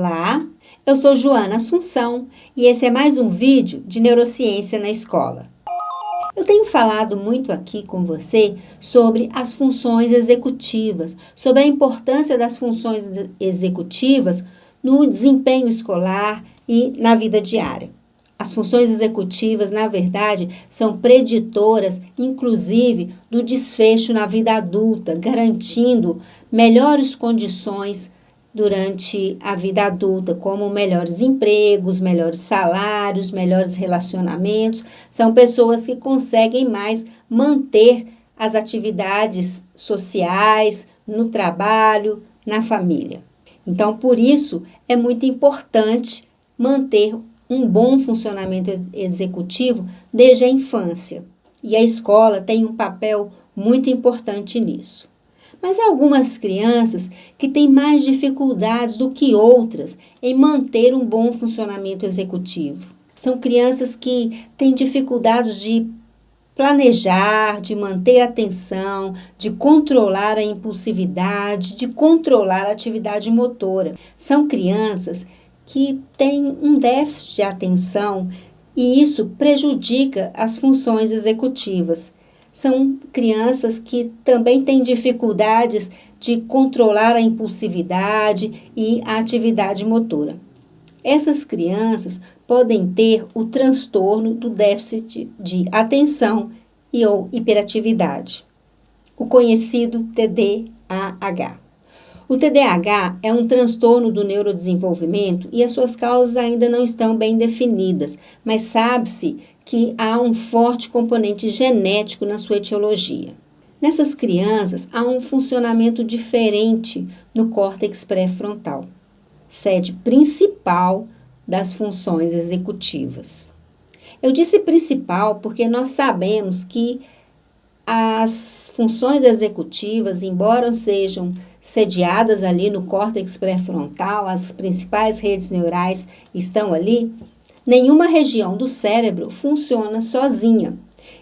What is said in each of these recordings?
Olá, eu sou Joana Assunção e esse é mais um vídeo de Neurociência na Escola. Eu tenho falado muito aqui com você sobre as funções executivas, sobre a importância das funções executivas no desempenho escolar e na vida diária. As funções executivas, na verdade, são preditoras, inclusive, do desfecho na vida adulta, garantindo melhores condições durante a vida adulta, como melhores empregos, melhores salários, melhores relacionamentos. São pessoas que conseguem mais manter as atividades sociais, no trabalho, na família. Então, por isso, é muito importante manter um bom funcionamento executivo desde a infância. E a escola tem um papel muito importante nisso. Mas há algumas crianças que têm mais dificuldades do que outras em manter um bom funcionamento executivo. São crianças que têm dificuldades de planejar, de manter a atenção, de controlar a impulsividade, de controlar a atividade motora. São crianças que têm um déficit de atenção e isso prejudica as funções executivas. São crianças que também têm dificuldades de controlar a impulsividade e a atividade motora. Essas crianças podem ter o transtorno do déficit de atenção e ou hiperatividade, o conhecido TDAH. O TDAH é um transtorno do neurodesenvolvimento e as suas causas ainda não estão bem definidas, mas sabe-se que há um forte componente genético na sua etiologia. Nessas crianças, há um funcionamento diferente no córtex pré-frontal, sede principal das funções executivas. Eu disse principal porque nós sabemos que as funções executivas, embora sejam sediadas ali no córtex pré-frontal, as principais redes neurais estão ali, nenhuma região do cérebro funciona sozinha.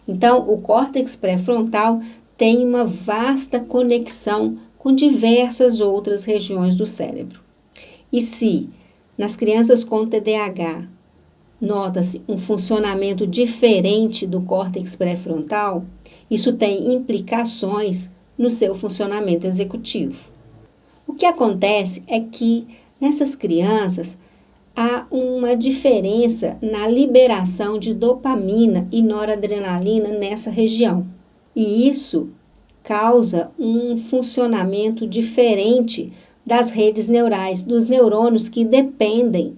Então, o córtex pré-frontal tem uma vasta conexão com diversas outras regiões do cérebro. E se nas crianças com TDAH nota-se um funcionamento diferente do córtex pré-frontal, isso tem implicações no seu funcionamento executivo. O que acontece é que nessas crianças há uma diferença na liberação de dopamina e noradrenalina nessa região. E isso causa um funcionamento diferente das redes neurais, dos neurônios que dependem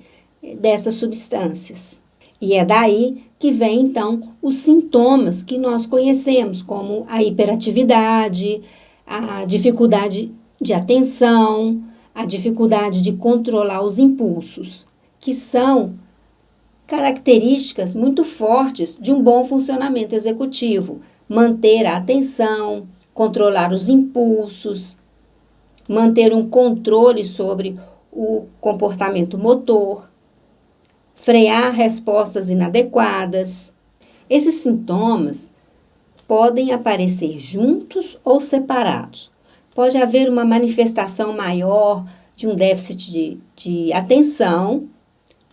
dessas substâncias. E é daí que vem, então, os sintomas que nós conhecemos, como a hiperatividade, a dificuldade de atenção, a dificuldade de controlar os impulsos, que são características muito fortes de um bom funcionamento executivo. Manter a atenção, controlar os impulsos, manter um controle sobre o comportamento motor, frear respostas inadequadas. Esses sintomas podem aparecer juntos ou separados. Pode haver uma manifestação maior de um déficit de atenção,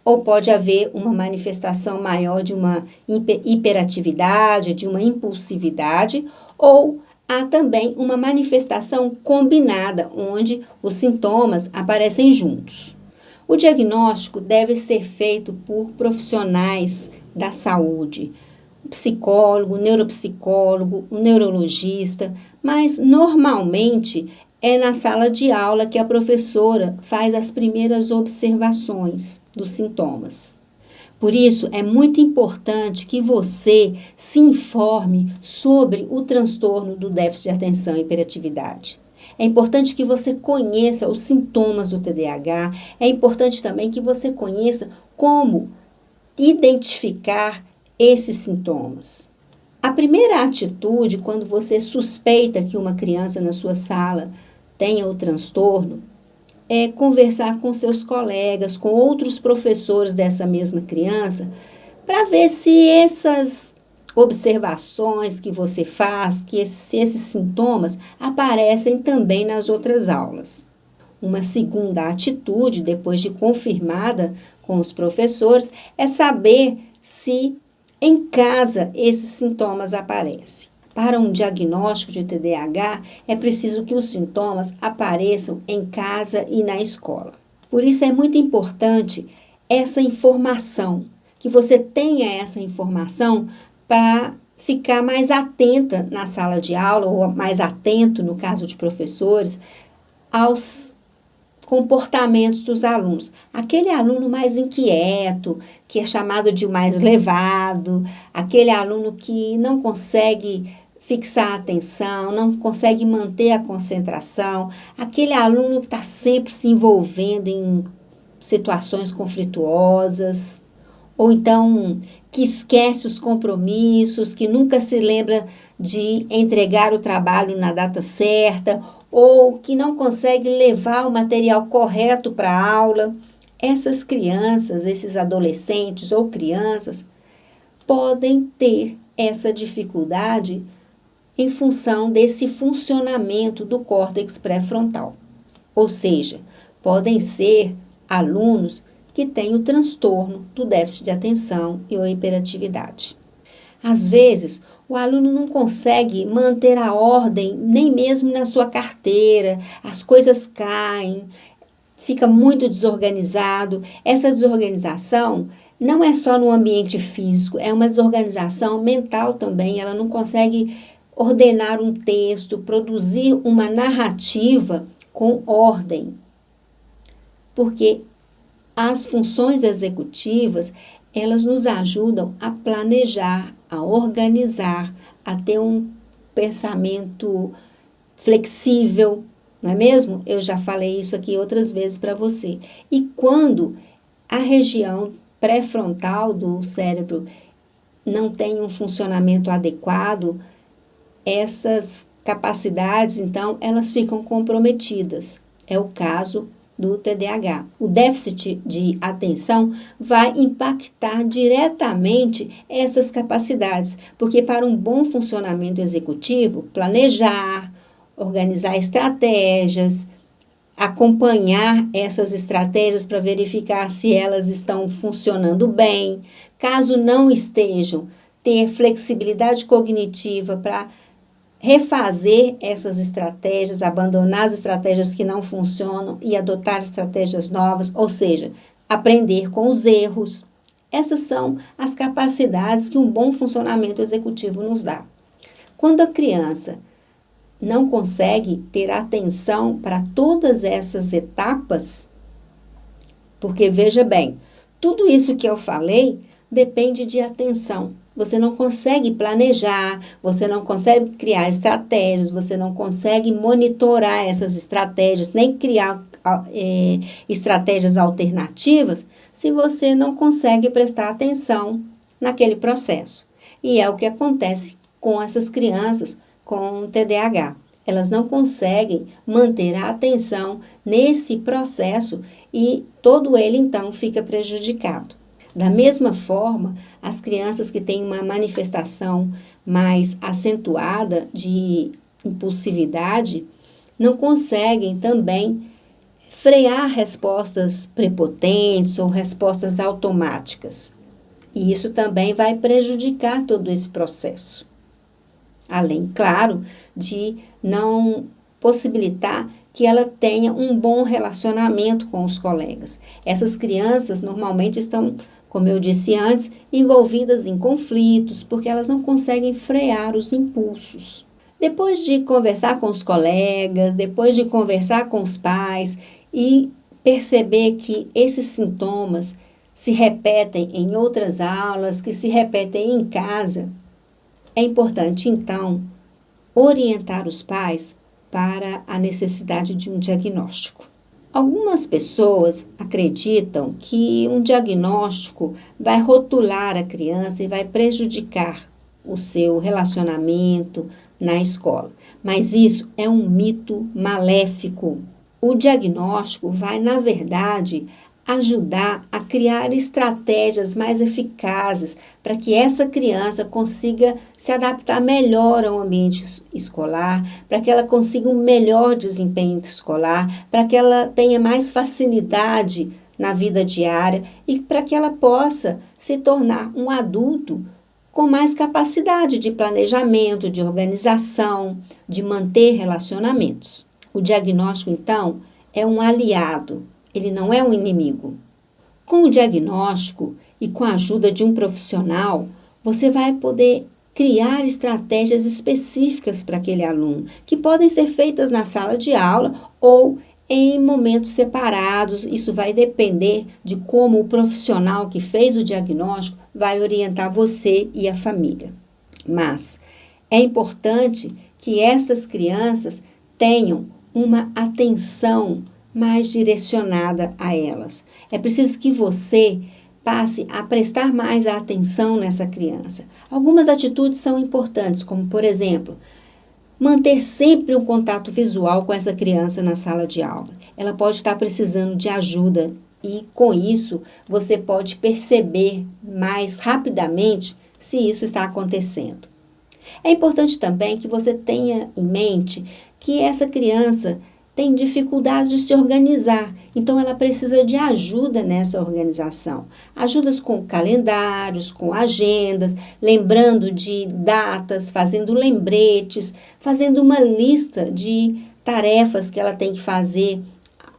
ou pode haver uma manifestação maior de uma hiperatividade, de uma impulsividade, ou há também uma manifestação combinada, onde os sintomas aparecem juntos. O diagnóstico deve ser feito por profissionais da saúde, um psicólogo, neuropsicólogo, um neurologista, mas normalmente é na sala de aula que a professora faz as primeiras observações dos sintomas. Por isso, é muito importante que você se informe sobre o transtorno do déficit de atenção e hiperatividade. É importante que você conheça os sintomas do TDAH, é importante também que você conheça como identificar esses sintomas. A primeira atitude, quando você suspeita que uma criança na sua sala tenha o transtorno, é conversar com seus colegas, com outros professores dessa mesma criança, para ver se essas observações que você faz, se esses sintomas aparecem também nas outras aulas. uma segunda atitude, depois de confirmada com os professores, é saber se em casa esses sintomas aparecem. Para um diagnóstico de TDAH, é preciso que os sintomas apareçam em casa e na escola. Por isso é muito importante essa informação, que você tenha essa informação para ficar mais atenta na sala de aula, ou mais atento, no caso de professores, aos comportamentos dos alunos. Aquele aluno mais inquieto, que é chamado de mais levado, aquele aluno que não consegue fixar a atenção, não consegue manter a concentração, aquele aluno que está sempre se envolvendo em situações conflituosas, ou então que esquece os compromissos, que nunca se lembra de entregar o trabalho na data certa, ou que não consegue levar o material correto para a aula. Essas crianças, esses adolescentes ou crianças, podem ter essa dificuldade em função desse funcionamento do córtex pré-frontal. Ou seja, podem ser alunos que têm o transtorno do déficit de atenção e ou hiperatividade. Às vezes, o aluno não consegue manter a ordem nem mesmo na sua carteira, as coisas caem, fica muito desorganizado. Essa desorganização não é só no ambiente físico, é uma desorganização mental também. Ela não consegue ordenar um texto, produzir uma narrativa com ordem, porque as funções executivas, elas nos ajudam a planejar, a organizar, a ter um pensamento flexível, não é mesmo? Eu já falei isso aqui outras vezes para você. E quando a região pré-frontal do cérebro não tem um funcionamento adequado, essas capacidades, então, elas ficam comprometidas. É o caso do TDAH. O déficit de atenção vai impactar diretamente essas capacidades, porque para um bom funcionamento executivo, planejar, organizar estratégias, acompanhar essas estratégias para verificar se elas estão funcionando bem, caso não estejam, ter flexibilidade cognitiva para refazer essas estratégias, abandonar as estratégias que não funcionam e adotar estratégias novas, ou seja, aprender com os erros. Essas são as capacidades que um bom funcionamento executivo nos dá. Quando a criança não consegue ter atenção para todas essas etapas, porque veja bem, tudo isso que eu falei depende de atenção. Você não consegue planejar, você não consegue criar estratégias, você não consegue monitorar essas estratégias, nem criar estratégias alternativas, se você não consegue prestar atenção naquele processo. E é o que acontece com essas crianças com TDAH. Elas não conseguem manter a atenção nesse processo e todo ele, então, fica prejudicado. Da mesma forma, as crianças que têm uma manifestação mais acentuada de impulsividade não conseguem também frear respostas prepotentes ou respostas automáticas. E isso também vai prejudicar todo esse processo. Além, claro, de não possibilitar que ela tenha um bom relacionamento com os colegas. Essas crianças normalmente estão, como eu disse antes, envolvidas em conflitos, porque elas não conseguem frear os impulsos. Depois de conversar com os colegas, depois de conversar com os pais e perceber que esses sintomas se repetem em outras aulas, que se repetem em casa, é importante, então, orientar os pais para a necessidade de um diagnóstico. Algumas pessoas acreditam que um diagnóstico vai rotular a criança e vai prejudicar o seu relacionamento na escola. Mas isso é um mito maléfico. O diagnóstico vai, na verdade, ajudar a criar estratégias mais eficazes para que essa criança consiga se adaptar melhor ao ambiente escolar, para que ela consiga um melhor desempenho escolar, para que ela tenha mais facilidade na vida diária e para que ela possa se tornar um adulto com mais capacidade de planejamento, de organização, de manter relacionamentos. O diagnóstico, então, é um aliado. Ele não é um inimigo. Com o diagnóstico e com a ajuda de um profissional, você vai poder criar estratégias específicas para aquele aluno, que podem ser feitas na sala de aula ou em momentos separados. Isso vai depender de como o profissional que fez o diagnóstico vai orientar você e a família. Mas é importante que estas crianças tenham uma atenção mais direcionada a elas. É preciso que você passe a prestar mais atenção nessa criança. Algumas atitudes são importantes, como, por exemplo, manter sempre um contato visual com essa criança na sala de aula. Ela pode estar precisando de ajuda e, com isso, você pode perceber mais rapidamente se isso está acontecendo. É importante também que você tenha em mente que essa criança tem dificuldade de se organizar, então ela precisa de ajuda nessa organização. Ajudas com calendários, com agendas, lembrando de datas, fazendo lembretes, fazendo uma lista de tarefas que ela tem que fazer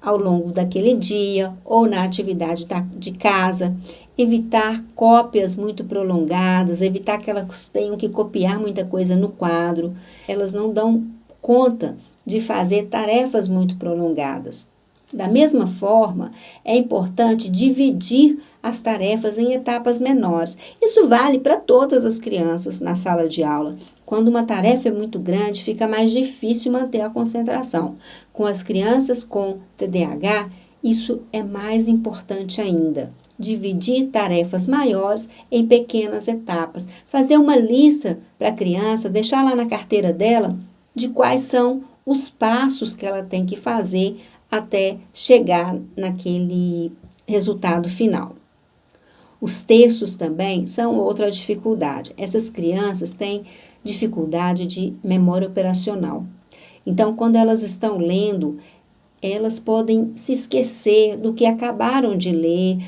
ao longo daquele dia ou na atividade de casa. Evitar cópias muito prolongadas, evitar que elas tenham que copiar muita coisa no quadro. Elas não dão conta de fazer tarefas muito prolongadas. Da mesma forma, é importante dividir as tarefas em etapas menores. Isso vale para todas as crianças na sala de aula. Quando uma tarefa é muito grande, fica mais difícil manter a concentração. Com as crianças com TDAH, isso é mais importante ainda. Dividir tarefas maiores em pequenas etapas. Fazer uma lista para a criança, deixar lá na carteira dela de quais são os passos que ela tem que fazer até chegar naquele resultado final. Os textos também são outra dificuldade. Essas crianças têm dificuldade de memória operacional. Então, quando elas estão lendo, elas podem se esquecer do que acabaram de ler,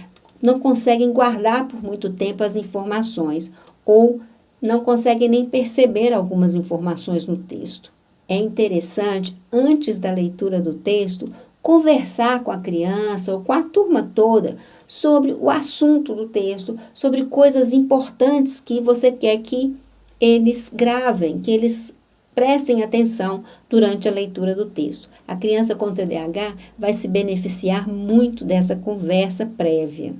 não conseguem guardar por muito tempo as informações ou não conseguem nem perceber algumas informações no texto. É interessante, antes da leitura do texto, conversar com a criança ou com a turma toda sobre o assunto do texto, sobre coisas importantes que você quer que eles gravem, que eles prestem atenção durante a leitura do texto. A criança com TDAH vai se beneficiar muito dessa conversa prévia.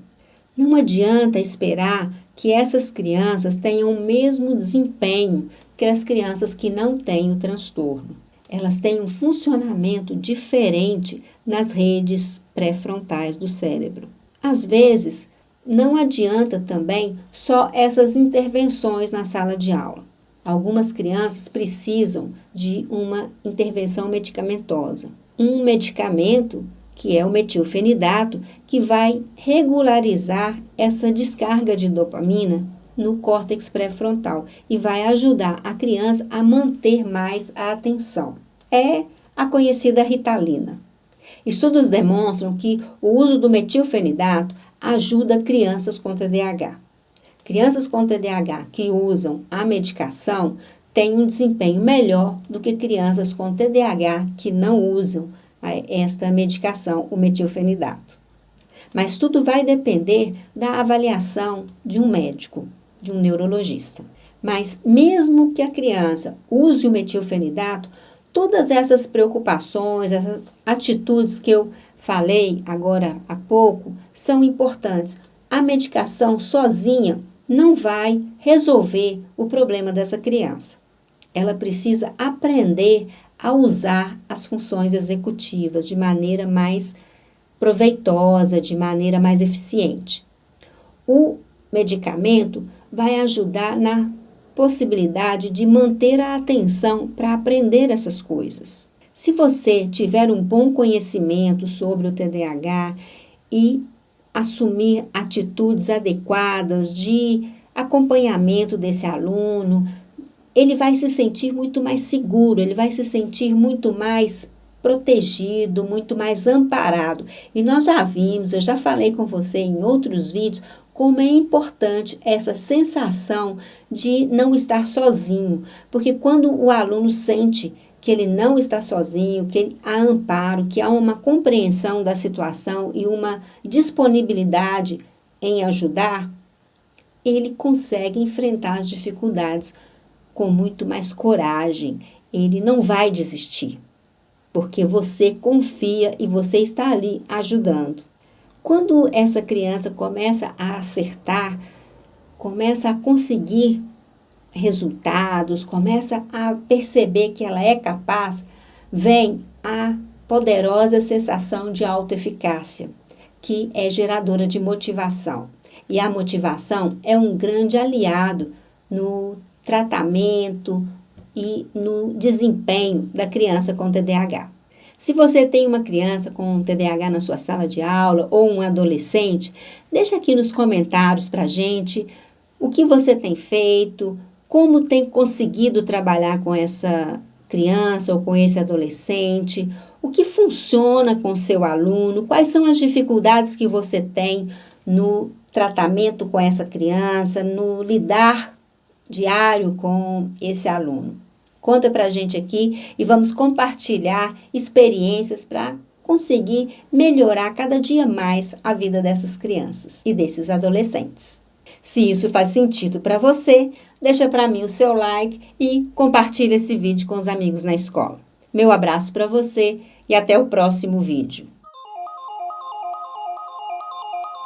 Não adianta esperar que essas crianças tenham o mesmo desempenho que as crianças que não têm o transtorno. Elas têm um funcionamento diferente nas redes pré-frontais do cérebro. Às vezes, não adianta também só essas intervenções na sala de aula. Algumas crianças precisam de uma intervenção medicamentosa. Um medicamento, que é o metilfenidato, que vai regularizar essa descarga de dopamina no córtex pré-frontal e vai ajudar a criança a manter mais a atenção. É a conhecida Ritalina. Estudos demonstram que o uso do metilfenidato ajuda crianças com TDAH. Crianças com TDAH que usam a medicação têm um desempenho melhor do que crianças com TDAH que não usam esta medicação, o metilfenidato. Mas tudo vai depender da avaliação de um médico, de um neurologista. Mas mesmo que a criança use o metilfenidato, todas essas preocupações, essas atitudes que eu falei agora há pouco, são importantes. A medicação sozinha não vai resolver o problema dessa criança. Ela precisa aprender a usar as funções executivas de maneira mais proveitosa, de maneira mais eficiente. O medicamento vai ajudar na possibilidade de manter a atenção para aprender essas coisas. Se você tiver um bom conhecimento sobre o TDAH e assumir atitudes adequadas de acompanhamento desse aluno, ele vai se sentir muito mais seguro, ele vai se sentir muito mais protegido, muito mais amparado. E nós já vimos, eu já falei com você em outros vídeos, como é importante essa sensação de não estar sozinho. Porque quando o aluno sente que ele não está sozinho, que há amparo, que há uma compreensão da situação e uma disponibilidade em ajudar, ele consegue enfrentar as dificuldades com muito mais coragem. Ele não vai desistir, porque você confia e você está ali ajudando. Quando essa criança começa a acertar, começa a conseguir resultados, começa a perceber que ela é capaz, vem a poderosa sensação de autoeficácia, que é geradora de motivação. E a motivação é um grande aliado no tratamento e no desempenho da criança com TDAH. Se você tem uma criança com TDAH na sua sala de aula ou um adolescente, deixa aqui nos comentários para a gente o que você tem feito, como tem conseguido trabalhar com essa criança ou com esse adolescente, o que funciona com o seu aluno, quais são as dificuldades que você tem no tratamento com essa criança, no lidar diário com esse aluno. Conta pra gente aqui e vamos compartilhar experiências para conseguir melhorar cada dia mais a vida dessas crianças e desses adolescentes. Se isso faz sentido para você, deixa para mim o seu like e compartilha esse vídeo com os amigos na escola. Meu abraço para você e até o próximo vídeo.